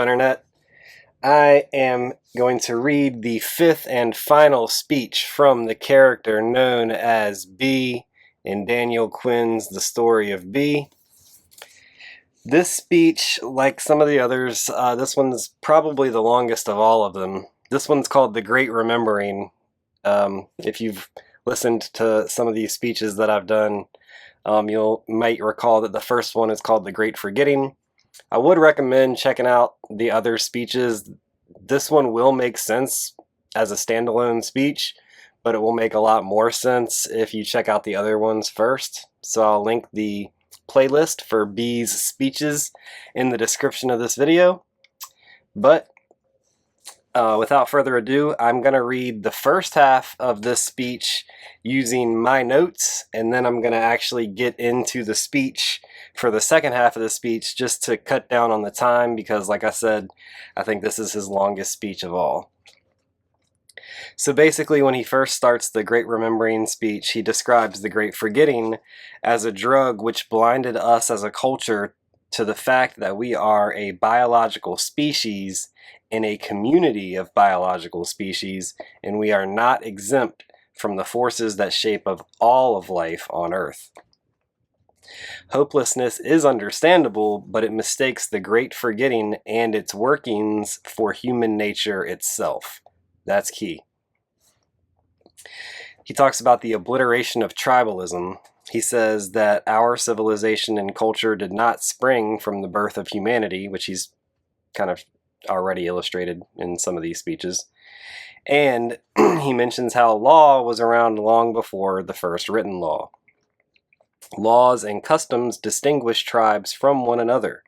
Internet? I am going to read the fifth and final speech from the character known as B in Daniel Quinn's The Story of B. This speech, like some of the others, this one's probably the longest of all of them. This one's called The Great Remembering. If you've listened to some of these speeches that I've done, you might recall that the first one is called The Great Forgetting. I would recommend checking out the other speeches. This one will make sense as a standalone speech, but it will make a lot more sense if you check out the other ones first. So I'll link the playlist for B's speeches in the description of this video. But without further ado, I'm going to read the first half of this speech using my notes, and then I'm going to actually get into the speech for the second half of the speech just to cut down on the time because, like I said, I think this is his longest speech of all. So basically, when he first starts the Great Remembering speech, he describes the Great Forgetting as a drug which blinded us as a culture to the fact that we are a biological species in a community of biological species, and we are not exempt from the forces that shape of all of life on Earth. Hopelessness is understandable, but it mistakes the Great Forgetting and its workings for human nature itself. That's key. He talks about the obliteration of tribalism. He says that our civilization and culture did not spring from the birth of humanity, which he's kind of already illustrated in some of these speeches. And he mentions how law was around long before the first written law. Laws and customs distinguish tribes from one another.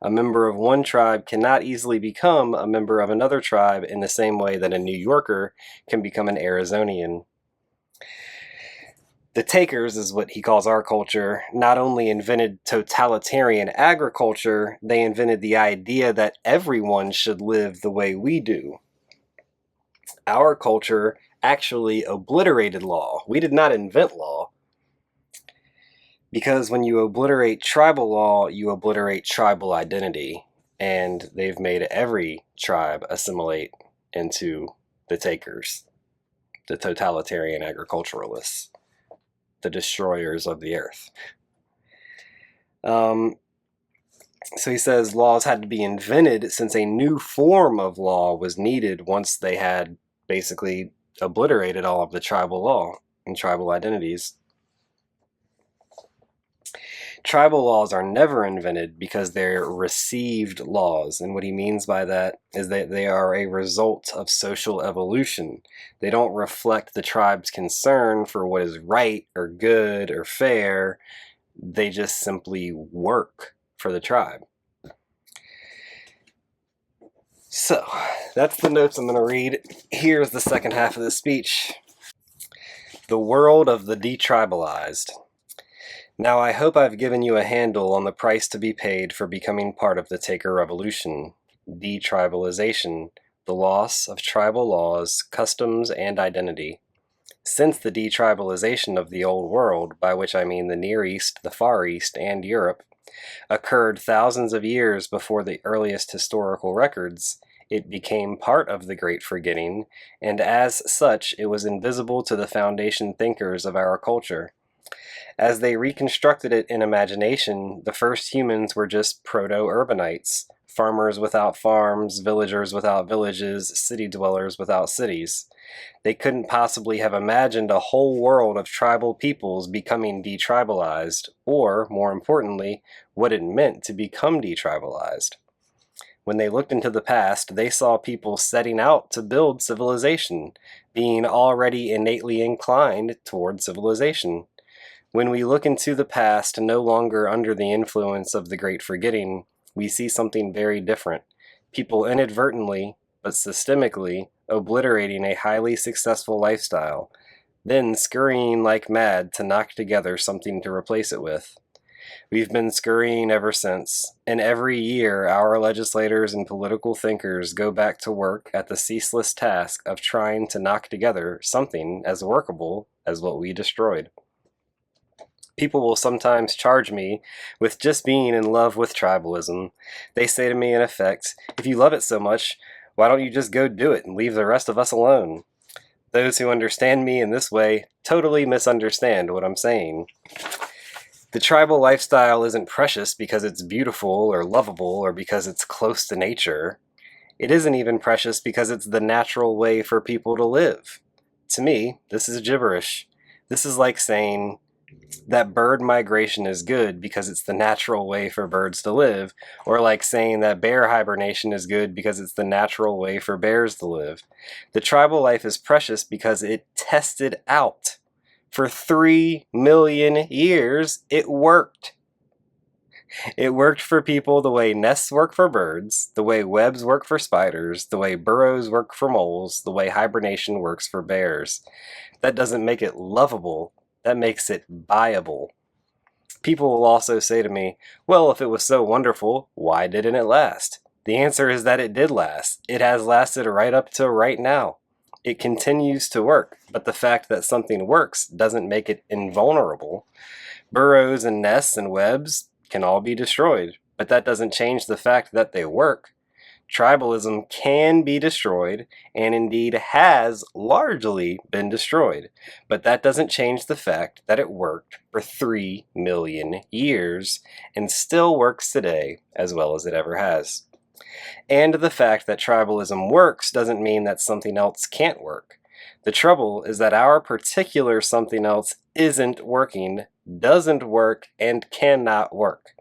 A member of one tribe cannot easily become a member of another tribe in the same way that a New Yorker can become an Arizonian. The takers, is what he calls our culture, not only invented totalitarian agriculture, they invented the idea that everyone should live the way we do. Our culture actually obliterated law. We did not invent law. Because when you obliterate tribal law, you obliterate tribal identity. And they've made every tribe assimilate into the takers, the totalitarian agriculturalists, the destroyers of the earth. So he says laws had to be invented since a new form of law was needed once they had basically obliterated all of the tribal law and tribal identities. Tribal laws are never invented because they're received laws, and what he means by that is that they are a result of social evolution. They don't reflect the tribe's concern for what is right or good or fair. They just simply work for the tribe. So, that's the notes I'm going to read. Here's the second half of the speech. The world of the detribalized. Now I hope I've given you a handle on the price to be paid for becoming part of the Taker Revolution. Detribalization, the loss of tribal laws, customs, and identity. Since the detribalization of the Old World, by which I mean the Near East, the Far East, and Europe, occurred thousands of years before the earliest historical records, it became part of the Great Forgetting, and as such it was invisible to the foundation thinkers of our culture. As they reconstructed it in imagination, the first humans were just proto-urbanites, farmers without farms, villagers without villages, city dwellers without cities. They couldn't possibly have imagined a whole world of tribal peoples becoming detribalized, or, more importantly, what it meant to become detribalized. When they looked into the past, they saw people setting out to build civilization, being already innately inclined toward civilization. When we look into the past, no longer under the influence of the Great Forgetting, we see something very different. People inadvertently, but systemically, obliterating a highly successful lifestyle, then scurrying like mad to knock together something to replace it with. We've been scurrying ever since, and every year our legislators and political thinkers go back to work at the ceaseless task of trying to knock together something as workable as what we destroyed. People will sometimes charge me with just being in love with tribalism. They say to me, in effect, if you love it so much, why don't you just go do it and leave the rest of us alone? Those who understand me in this way totally misunderstand what I'm saying. The tribal lifestyle isn't precious because it's beautiful or lovable or because it's close to nature. It isn't even precious because it's the natural way for people to live. To me, this is gibberish. This is like saying that bird migration is good because it's the natural way for birds to live, or like saying that bear hibernation is good because it's the natural way for bears to live. The tribal life is precious because it tested out. For 3 million years, it worked. It worked for people the way nests work for birds, the way webs work for spiders, the way burrows work for moles, the way hibernation works for bears. That doesn't make it lovable. That makes it viable. People will also say to me, well, if it was so wonderful, why didn't it last? The answer is that it did last. It has lasted right up to right now. It continues to work, but the fact that something works doesn't make it invulnerable. Burrows and nests and webs can all be destroyed, but that doesn't change the fact that they work. Tribalism can be destroyed, and indeed has largely been destroyed, but that doesn't change the fact that it worked for 3 million years and still works today as well as it ever has. And the fact that tribalism works doesn't mean that something else can't work. The trouble is that our particular something else isn't working, doesn't work, and cannot work.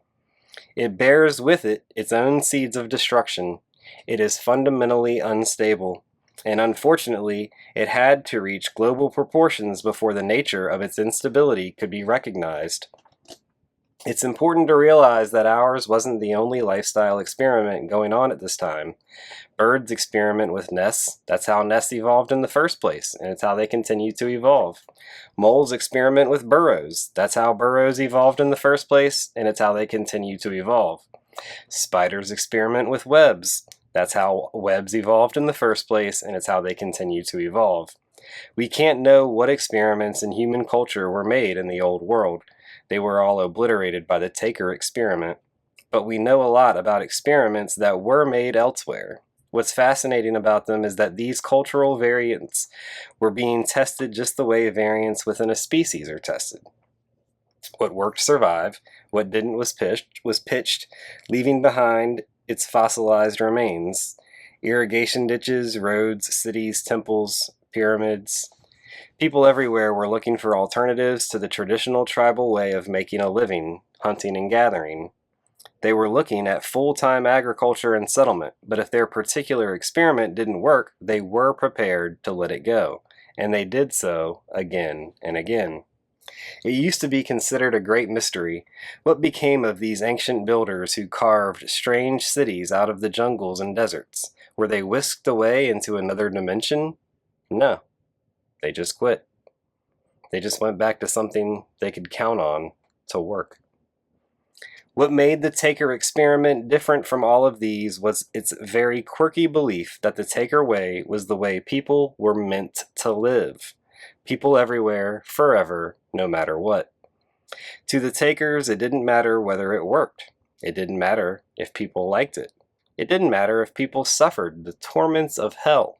It bears with it its own seeds of destruction. It is fundamentally unstable, and unfortunately, it had to reach global proportions before the nature of its instability could be recognized. It's important to realize that ours wasn't the only lifestyle experiment going on at this time. Birds experiment with nests. That's how nests evolved in the first place, and it's how they continue to evolve. Moles experiment with burrows. That's how burrows evolved in the first place, and it's how they continue to evolve. Spiders experiment with webs. That's how webs evolved in the first place, and it's how they continue to evolve. We can't know what experiments in human culture were made in the old world. They were all obliterated by the Taker experiment. But we know a lot about experiments that were made elsewhere. What's fascinating about them is that these cultural variants were being tested just the way variants within a species are tested. What worked survived, what didn't was pitched, leaving behind its fossilized remains. Irrigation ditches, roads, cities, temples, pyramids. People everywhere were looking for alternatives to the traditional tribal way of making a living, hunting and gathering. They were looking at full-time agriculture and settlement, but if their particular experiment didn't work, they were prepared to let it go, and they did so again and again. It used to be considered a great mystery. What became of these ancient builders who carved strange cities out of the jungles and deserts? Were they whisked away into another dimension? No. They just quit. They just went back to something they could count on to work. What made the Taker experiment different from all of these was its very quirky belief that the Taker way was the way people were meant to live. People everywhere, forever, no matter what. To the Takers, it didn't matter whether it worked. It didn't matter if people liked it. It didn't matter if people suffered the torments of hell.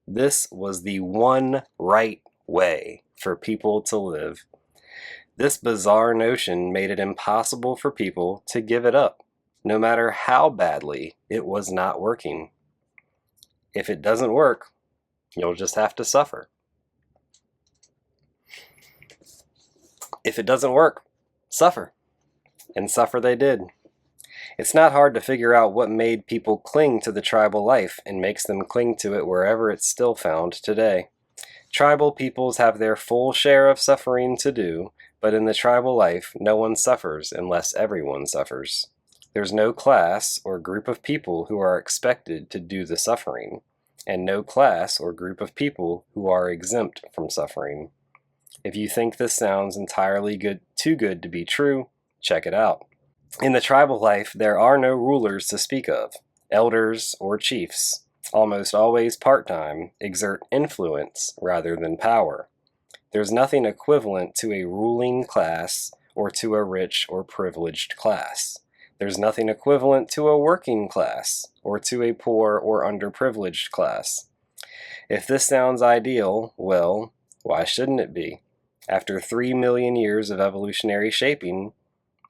This was the one right way for people to live. This bizarre notion made it impossible for people to give it up, no matter how badly it was not working. If it doesn't work, you'll just have to suffer. If it doesn't work, suffer. And suffer they did. It's not hard to figure out what made people cling to the tribal life and makes them cling to it wherever it's still found today. Tribal peoples have their full share of suffering to do, but in the tribal life, no one suffers unless everyone suffers. There's no class or group of people who are expected to do the suffering, and no class or group of people who are exempt from suffering. If you think this sounds entirely too good to be true, check it out. In the tribal life, there are no rulers to speak of. Elders or chiefs, almost always part-time, exert influence rather than power. There's nothing equivalent to a ruling class or to a rich or privileged class. There's nothing equivalent to a working class or to a poor or underprivileged class. If this sounds ideal, well, why shouldn't it be? After 3 million years of evolutionary shaping,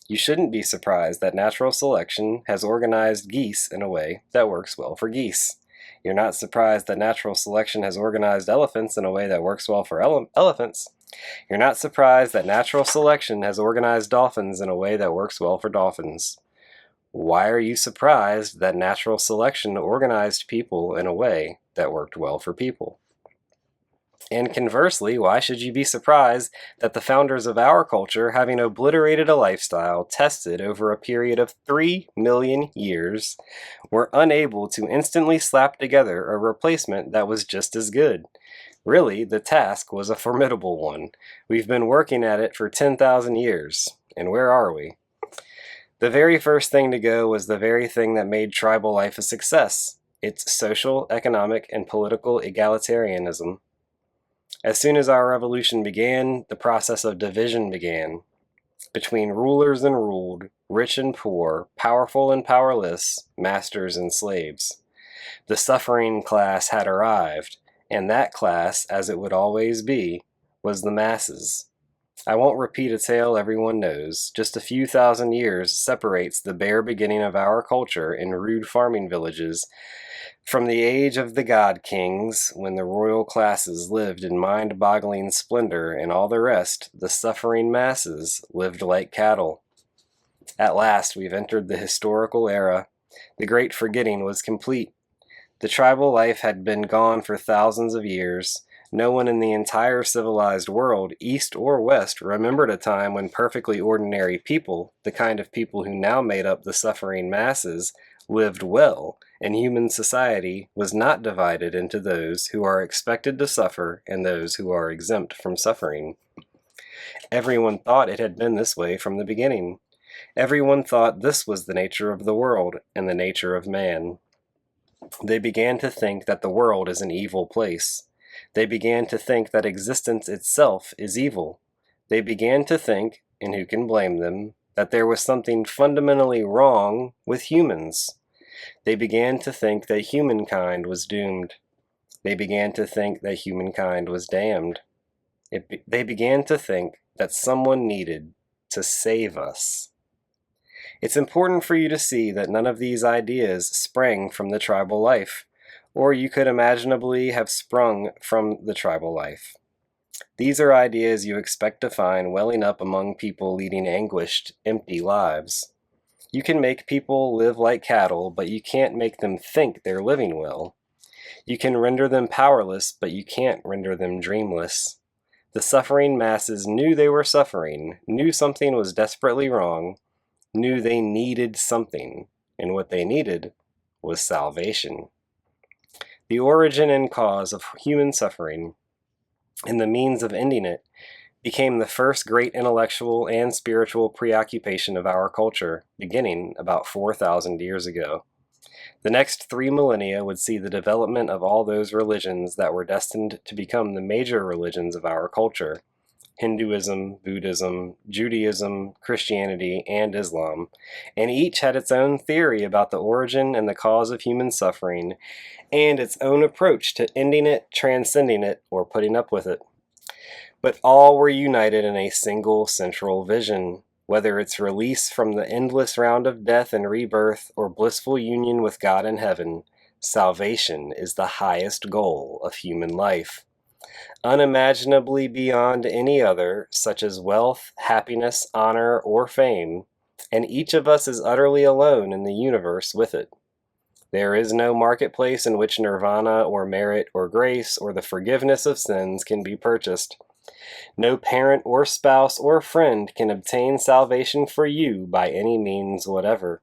you shouldn't be surprised that natural selection has organized geese in a way that works well for geese. You're not surprised that natural selection has organized elephants in a way that works well for elephants. You're not surprised that natural selection has organized dolphins in a way that works well for dolphins. Why are you surprised that natural selection organized people in a way that worked well for people? And conversely, why should you be surprised that the founders of our culture, having obliterated a lifestyle tested over a period of 3 million years, were unable to instantly slap together a replacement that was just as good? Really, the task was a formidable one. We've been working at it for 10,000 years. And where are we? The very first thing to go was the very thing that made tribal life a success: its social, economic, and political egalitarianism. As soon as our revolution began, the process of division began. Between rulers and ruled, rich and poor, powerful and powerless, masters and slaves. The suffering class had arrived, and that class, as it would always be, was the masses. I won't repeat a tale everyone knows. Just a few thousand years separates the bare beginning of our culture in rude farming villages from the age of the god kings, when the royal classes lived in mind-boggling splendor, and all the rest, the suffering masses, lived like cattle. At last we've entered the historical era. The great forgetting was complete. The tribal life had been gone for thousands of years. No one in the entire civilized world, east or west, remembered a time when perfectly ordinary people, the kind of people who now made up the suffering masses, lived well, and human society was not divided into those who are expected to suffer and those who are exempt from suffering. Everyone thought it had been this way from the beginning. Everyone thought this was the nature of the world and the nature of man. They began to think that the world is an evil place. They began to think that existence itself is evil. They began to think, and who can blame them, that there was something fundamentally wrong with humans. They began to think that humankind was doomed. They began to think that humankind was damned. They began to think that someone needed to save us. It's important for you to see that none of these ideas sprang from the tribal life, or you could imaginably have sprung from the tribal life. These are ideas you expect to find welling up among people leading anguished, empty lives. You can make people live like cattle, but you can't make them think they're living well. You can render them powerless, but you can't render them dreamless. The suffering masses knew they were suffering, knew something was desperately wrong, knew they needed something, and what they needed was salvation. The origin and cause of human suffering, and the means of ending it, became the first great intellectual and spiritual preoccupation of our culture, beginning about 4,000 years ago. The next 3 millennia would see the development of all those religions that were destined to become the major religions of our culture: Hinduism, Buddhism, Judaism, Christianity, and Islam, and each had its own theory about the origin and the cause of human suffering, and its own approach to ending it, transcending it, or putting up with it. But all were united in a single central vision: whether it's release from the endless round of death and rebirth or blissful union with God in heaven, salvation is the highest goal of human life, unimaginably beyond any other, such as wealth, happiness, honor, or fame, and each of us is utterly alone in the universe with it. There is no marketplace in which nirvana or merit or grace or the forgiveness of sins can be purchased. No parent or spouse or friend can obtain salvation for you by any means whatever.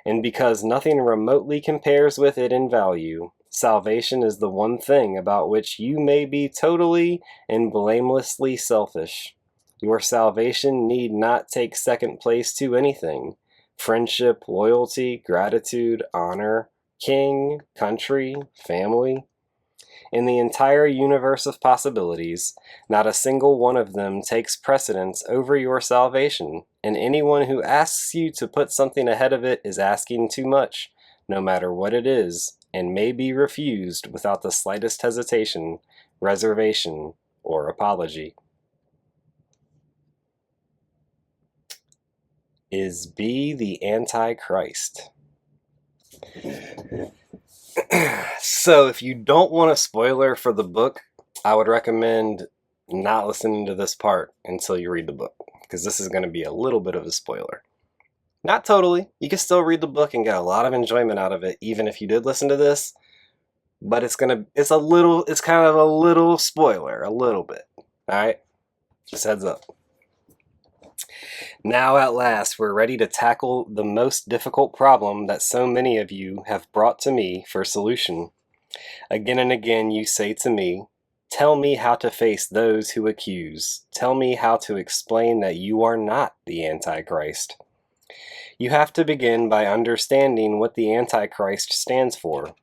And because nothing remotely compares with it in value, salvation is the one thing about which you may be totally and blamelessly selfish. Your salvation need not take second place to anything: friendship, loyalty, gratitude, honor, king, country, family. In the entire universe of possibilities, not a single one of them takes precedence over your salvation, and anyone who asks you to put something ahead of it is asking too much, no matter what it is, and may be refused without the slightest hesitation, reservation, or apology. Is B the Antichrist? So, if you don't want a spoiler for the book, I would recommend not listening to this part until you read the book, because this is going to be a little bit of a spoiler. Not totally. You can still read the book and get a lot of enjoyment out of it, even if you did listen to this. But it's kind of a little spoiler, a little bit. All right? Just heads up. Now at last, we're ready to tackle the most difficult problem that so many of you have brought to me for solution. Again and again you say to me, tell me how to face those who accuse. Tell me how to explain that you are not the Antichrist. You have to begin by understanding what the Antichrist stands for.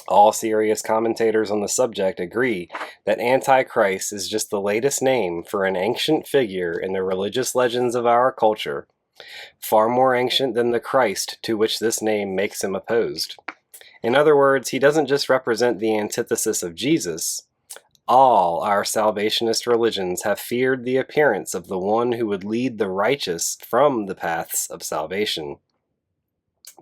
All serious commentators on the subject agree that Antichrist is just the latest name for an ancient figure in the religious legends of our culture, far more ancient than the Christ to which this name makes him opposed. In other words, he doesn't just represent the antithesis of Jesus. All our salvationist religions have feared the appearance of the one who would lead the righteous from the paths of salvation.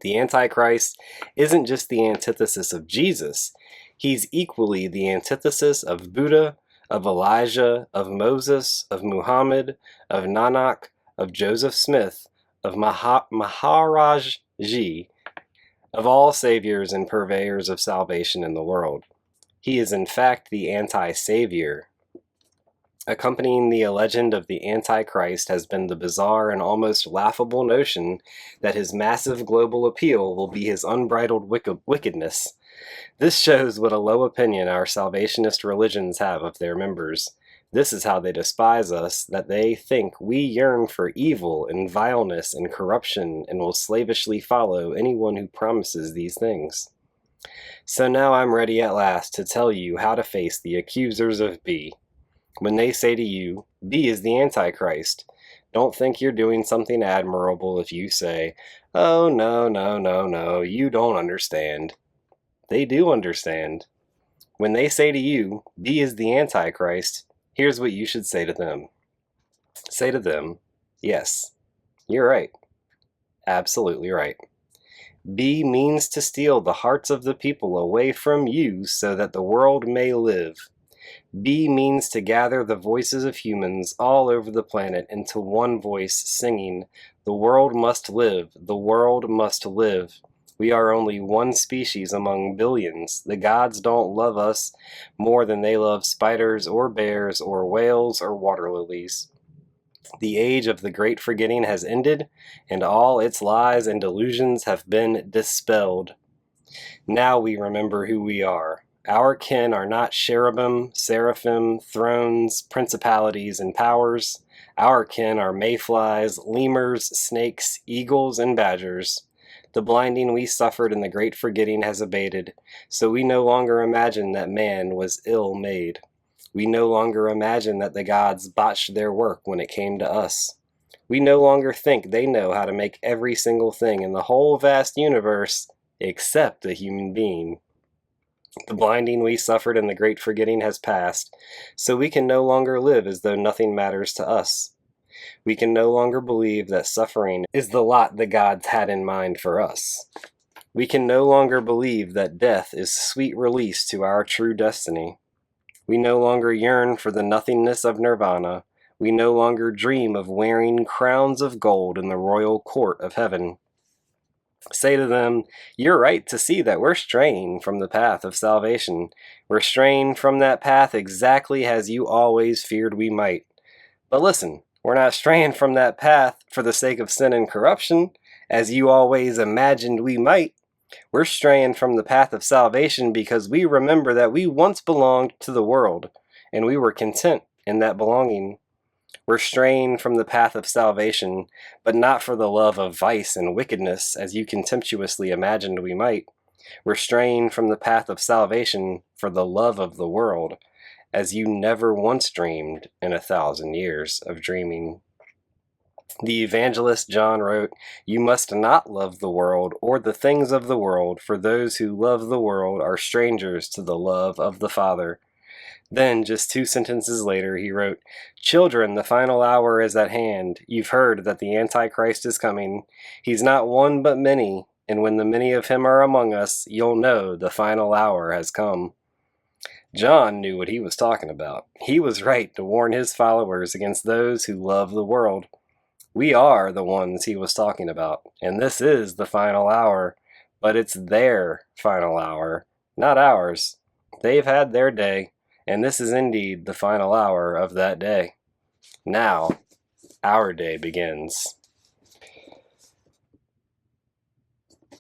The Antichrist isn't just the antithesis of Jesus. He's equally the antithesis of Buddha, of Elijah, of Moses, of Muhammad, of Nanak, of Joseph Smith, of Maharaj Ji, of all saviors and purveyors of salvation in the world. He is in fact the anti-savior. Accompanying the legend of the Antichrist has been the bizarre and almost laughable notion that his massive global appeal will be his unbridled wickedness. This shows what a low opinion our salvationist religions have of their members. This is how they despise us, that they think we yearn for evil and vileness and corruption and will slavishly follow anyone who promises these things. So now I'm ready at last to tell you how to face the accusers of B. When they say to you, B is the Antichrist, don't think you're doing something admirable if you say, oh, no, you don't understand. They do understand. When they say to you, B is the Antichrist, here's what you should say to them. Say to them, yes, you're right. Absolutely right. B means to steal the hearts of the people away from you so that the world may live. B means to gather the voices of humans all over the planet into one voice singing, the world must live, the world must live. We are only one species among billions. The gods don't love us more than they love spiders or bears or whales or water lilies. The age of the great forgetting has ended, and all its lies and delusions have been dispelled. Now we remember who we are. Our kin are not cherubim, seraphim, thrones, principalities, and powers. Our kin are mayflies, lemurs, snakes, eagles, and badgers. The blinding we suffered in the great forgetting has abated, so we no longer imagine that man was ill-made. We no longer imagine that the gods botched their work when it came to us. We no longer think they know how to make every single thing in the whole vast universe except a human being. The blinding we suffered in the great forgetting has passed, so we can no longer live as though nothing matters to us. We can no longer believe that suffering is the lot the gods had in mind for us. We can no longer believe that death is sweet release to our true destiny. We no longer yearn for the nothingness of nirvana. We no longer dream of wearing crowns of gold in the royal court of heaven. Say to them, you're right to see that we're straying from the path of salvation. We're straying from that path exactly as you always feared we might. But listen, we're not straying from that path for the sake of sin and corruption, as you always imagined we might. We're straying from the path of salvation because we remember that we once belonged to the world, and we were content in that belonging. We're straying from the path of salvation, but not for the love of vice and wickedness, as you contemptuously imagined we might. We're straying from the path of salvation for the love of the world, as you never once dreamed in 1,000 years of dreaming. The evangelist John wrote, "You must not love the world or the things of the world, for those who love the world are strangers to the love of the Father." Then, just 2 sentences later, he wrote, "Children, the final hour is at hand. You've heard that the Antichrist is coming. He's not one but many, and when the many of him are among us, you'll know the final hour has come." John knew what he was talking about. He was right to warn his followers against those who love the world. We are the ones he was talking about, and this is the final hour, but it's their final hour, not ours. They've had their day, and this is indeed the final hour of that day. Now, our day begins.